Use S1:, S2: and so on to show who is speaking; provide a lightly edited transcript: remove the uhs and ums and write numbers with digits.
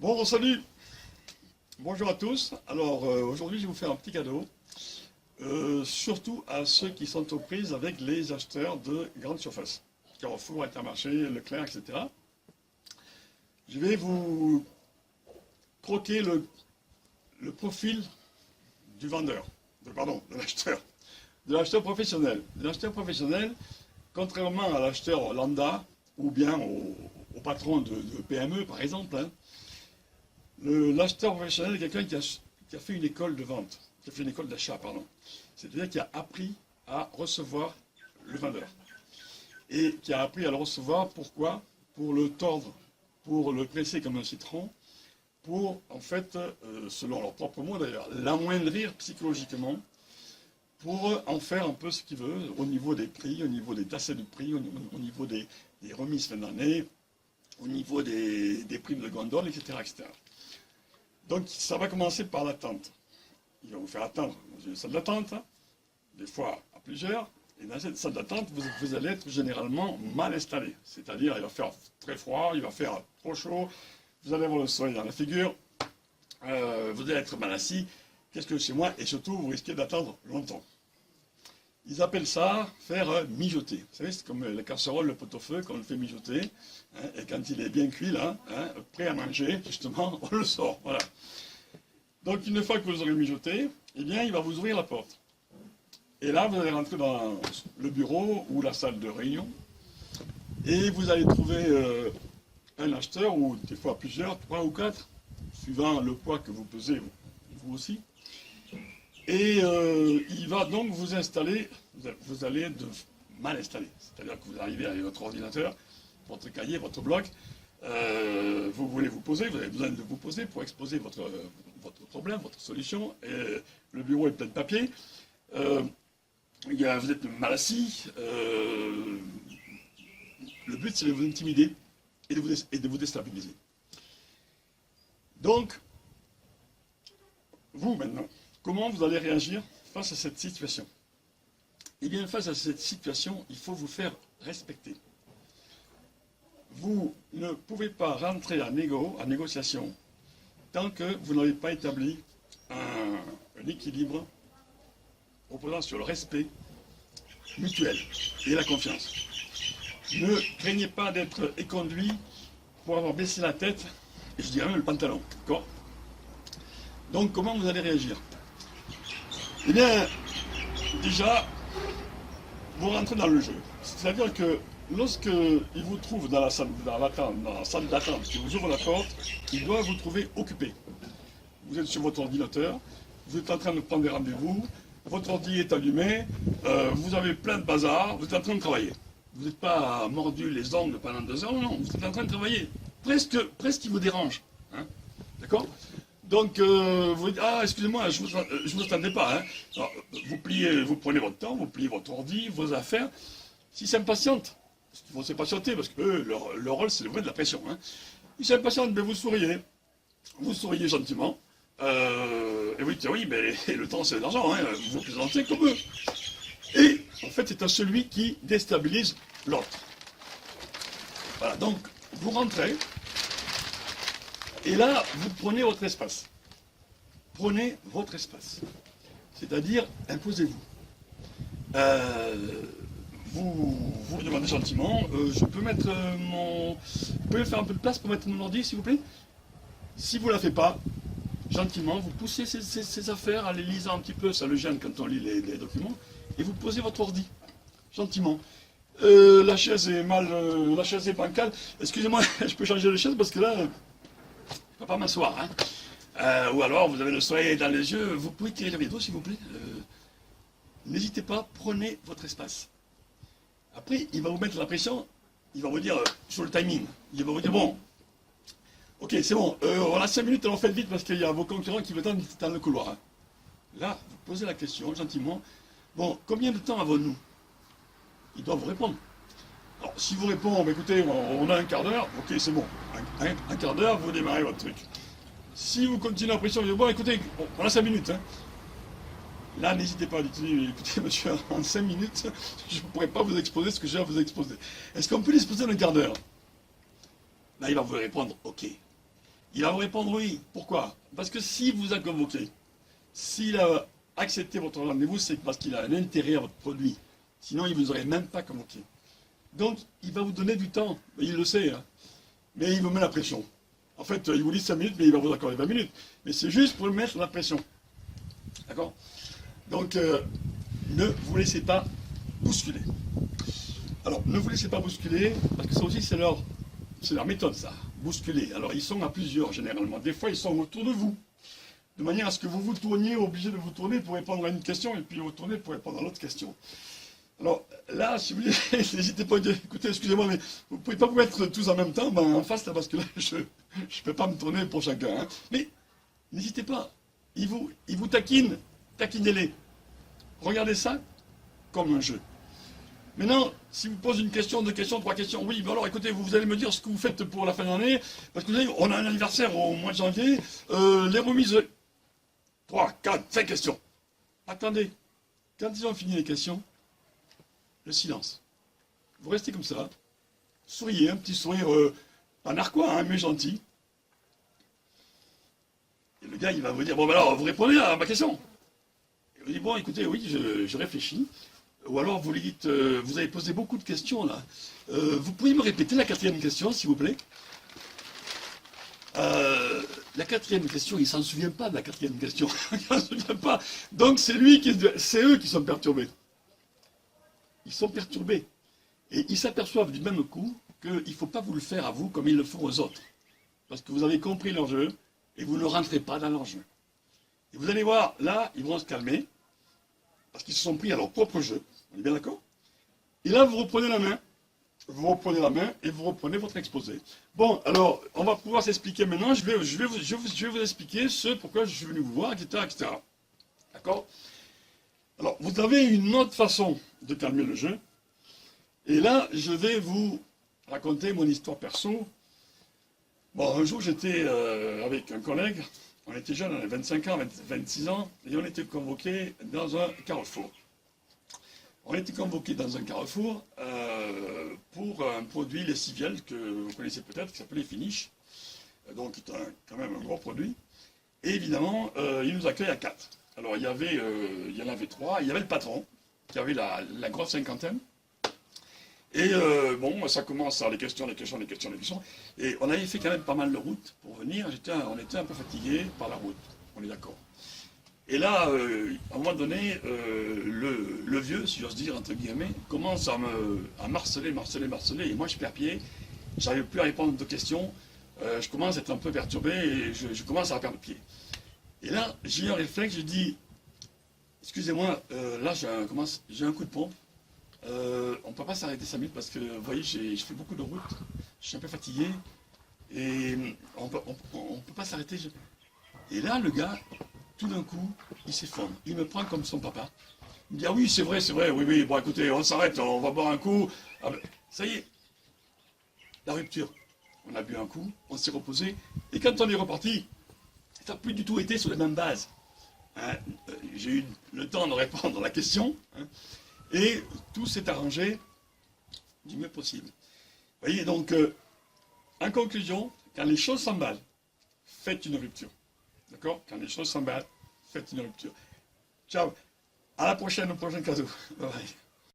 S1: Bon, salut, bonjour à tous. Alors aujourd'hui, je vais vous faire un petit cadeau, surtout à ceux qui sont aux prises avec les acheteurs de grandes surfaces, Carrefour, Intermarché, Leclerc, etc. Je vais vous croquer le profil du vendeur, de l'acheteur, professionnel. De l'acheteur professionnel, contrairement à l'acheteur lambda ou bien au patron de PME par exemple, hein. L'acheteur professionnel est quelqu'un qui a fait une école de vente, qui a fait une école d'achat, pardon. C'est-à-dire qui a appris à recevoir le vendeur. Et qui a appris à le recevoir, pourquoi? Pour le tordre, pour le presser comme un citron, pour, en fait, selon leurs propres mots d'ailleurs, l'amoindrir psychologiquement, pour en faire un peu ce qu'il veut, au niveau des prix, au niveau des tassets de prix, au niveau des remises fin d'année, au niveau des primes de gondole, etc., etc. Donc ça va commencer par l'attente. Il va vous faire attendre dans une salle d'attente, hein, des fois à plusieurs, et dans cette salle d'attente, vous allez être généralement mal installé. C'est-à-dire, il va faire très froid, il va faire trop chaud, vous allez avoir le soleil dans la figure, vous allez être mal assis, qu'est-ce que chez moi, et surtout, vous risquez d'attendre longtemps. Ils appellent ça faire mijoter. Vous savez, c'est comme la casserole, le pot-au-feu, quand on le fait mijoter, hein, et quand il est bien cuit, là, hein, prêt à manger, justement, on le sort, voilà. Donc, une fois que vous aurez mijoté, eh bien, il va vous ouvrir la porte. Et là, vous allez rentrer dans le bureau ou la salle de réunion, et vous allez trouver un acheteur, ou des fois plusieurs, 3 ou 4, suivant le poids que vous pesez, vous aussi. Et il va donc vous installer, vous allez être mal installé. C'est-à-dire que vous arrivez avec votre ordinateur, votre cahier, votre bloc, vous voulez vous poser, vous avez besoin de vous poser pour exposer votre problème, votre solution, et le bureau est plein de papier, vous êtes mal assis, le but c'est de vous intimider et de vous déstabiliser. Donc, vous maintenant, comment vous allez réagir face à cette situation? Eh bien, face à cette situation, il faut vous faire respecter. Vous ne pouvez pas rentrer en négociation, tant que vous n'avez pas établi un équilibre reposant sur le respect mutuel et la confiance. Ne craignez pas d'être éconduit pour avoir baissé la tête, et je dirais même le pantalon, d'accord? Donc, comment vous allez réagir? Eh bien, déjà, vous rentrez dans le jeu. C'est-à-dire que lorsqu'il vous trouve dans la salle d'attente, qu'il vous ouvre la porte, il doit vous trouver occupé. Vous êtes sur votre ordinateur, vous êtes en train de prendre des rendez-vous, votre ordi est allumé, vous avez plein de bazar, vous êtes en train de travailler. Vous n'êtes pas mordu les ongles pendant 2 heures, non, vous êtes en train de travailler. Presque il vous dérange. Hein, d'accord? Donc, vous dites, ah, excusez-moi, je vous attendais pas. Hein. Alors, vous prenez votre temps, vous pliez votre ordi, vos affaires. S'ils s'impatientent, il faut s'impatienter, parce que leur rôle, c'est de vous mettre de la pression. Hein. Ils s'impatientent, mais vous souriez gentiment, et vous dites, oui, mais le temps, c'est de l'argent, hein. Vous vous présentez comme eux. Et, en fait, c'est à celui qui déstabilise l'autre. Voilà, donc, vous rentrez, et là, vous prenez votre espace. Prenez votre espace. C'est-à-dire, imposez-vous. Vous demandez gentiment, je peux mettre mon... Vous pouvez faire un peu de place pour mettre mon ordi, s'il vous plaît? Si vous ne la faites pas, gentiment, vous poussez ces affaires en les lisant un petit peu, ça le gêne quand on lit les documents, et vous posez votre ordi, gentiment. La chaise est bancale. Excusez-moi, je peux changer de chaise parce que là... Je ne peux pas m'asseoir, hein. Ou alors, vous avez le soleil dans les yeux, vous pouvez tirer le rideau, s'il vous plaît. N'hésitez pas, prenez votre espace. Après, il va vous mettre la pression, il va vous dire, sur le timing, il va vous dire, bon, ok, c'est bon, on a 5 minutes, alors faites vite parce qu'il y a vos concurrents qui vous attendent dans le couloir. Hein. Là, vous posez la question, gentiment, bon, combien de temps avons-nous? Il doit vous répondre. Alors, si vous répondez, bah, écoutez, on a un quart d'heure, ok, c'est bon. Un quart d'heure, vous démarrez votre truc. Si vous continuez la pression, vous dites, bon, écoutez, on a 5 minutes. Hein. Là, n'hésitez pas à dire, écoutez, monsieur, en 5 minutes, je ne pourrais pas vous exposer ce que j'ai à vous exposer. Est-ce qu'on peut l'exposer en un quart d'heure? Là, il va vous répondre, ok. Il va vous répondre oui. Pourquoi? Parce que s'il vous a convoqué, s'il a accepté votre rendez-vous, c'est parce qu'il a un intérêt à votre produit. Sinon, il ne vous aurait même pas convoqué. Donc, il va vous donner du temps. Il le sait, hein. Mais il vous met la pression. En fait, il vous dit 5 minutes, mais il va vous accorder 20 minutes. Mais c'est juste pour lui mettre la pression. D'accord? Donc, ne vous laissez pas bousculer. Alors, ne vous laissez pas bousculer, parce que ça aussi, c'est leur méthode, ça. Bousculer. Alors, ils sont à plusieurs, généralement. Des fois, ils sont autour de vous. De manière à ce que vous vous tourniez, obligé de vous tourner pour répondre à une question, et puis vous tournez pour répondre à l'autre question. Alors, là, si vous voulez, n'hésitez pas à dire, écoutez, excusez-moi, mais vous ne pouvez pas vous mettre tous en même temps, en face, là, parce que là, je ne peux pas me tourner pour chacun. Hein. Mais, n'hésitez pas. Ils vous taquinent, taquinez-les. Regardez ça comme un jeu. Maintenant, si vous posez une question, deux questions, trois questions, oui, ben alors écoutez, vous allez me dire ce que vous faites pour la fin d'année, parce que vous savez, on a un anniversaire au mois de janvier, les remises, 3, 4, 5 questions. Attendez, quand ils ont fini les questions, le silence. Vous restez comme ça, souriez, un petit sourire, pas narquois, hein, mais gentil. Et le gars, il va vous dire, bon ben alors, vous répondez à ma question. Et vous dites, bon écoutez, oui, je réfléchis. Ou alors vous lui dites, vous avez posé beaucoup de questions là. Vous pouvez me répéter la quatrième question, s'il vous plaît? La quatrième question, il ne s'en souvient pas de la quatrième question. Il ne s'en souvient pas. Donc c'est eux qui sont perturbés. Ils sont perturbés. Et ils s'aperçoivent du même coup qu'il ne faut pas vous le faire à vous comme ils le font aux autres. Parce que vous avez compris leur jeu et vous ne rentrez pas dans leur jeu. Et vous allez voir, là, ils vont se calmer. Parce qu'ils se sont pris à leur propre jeu. On est bien d'accord? Et là, vous reprenez la main et vous reprenez votre exposé. Bon, alors, on va pouvoir s'expliquer maintenant. Je vais vous expliquer ce pourquoi je suis venu vous voir, etc. etc. D'accord? Alors, vous avez une autre façon de calmer le jeu. Et là, je vais vous raconter mon histoire perso. Bon, un jour, j'étais avec un collègue. On était jeunes, on avait 25 ans, 26 ans, et on était convoqués dans un carrefour. On était convoqués dans un carrefour pour un produit lessiviel que vous connaissez peut-être, qui s'appelait Finish, donc c'est quand même un gros produit. Et évidemment, il nous accueille à 4. Alors il y en avait 3, il y avait le patron, qui avait la grosse cinquantaine. Et bon, ça commence par les questions. Et on avait fait quand même pas mal de route pour venir. On était un peu fatigués par la route, on est d'accord. Et là, à un moment donné, le vieux, si j'ose dire, entre guillemets, commence à marceler. Et moi, je perds pied. J'arrive plus à répondre de questions. Je commence à être un peu perturbé et je commence à perdre pied. Et là, j'ai eu un réflexe, je dis, excusez-moi, là, j'ai un coup de pompe. On ne peut pas s'arrêter 5 minutes parce que, vous voyez, je fais beaucoup de route, je suis un peu fatigué, et on peut pas s'arrêter. Et là, le gars, tout d'un coup, il s'effondre. Il me prend comme son papa. Il me dit, ah oui, c'est vrai, oui, bon écoutez, on s'arrête, on va boire un coup. Ah ben, ça y est, la rupture. On a bu un coup, on s'est reposé, et quand on est reparti, ça n'a plus du tout été sur les mêmes bases. Hein, j'ai eu le temps de répondre à la question, hein. Et tout s'est arrangé du mieux possible. Vous voyez, donc, en conclusion, quand les choses s'emballent, faites une rupture. D'accord? Quand les choses s'emballent, faites une rupture. Ciao. À la prochaine, au prochain cadeau. Bye bye.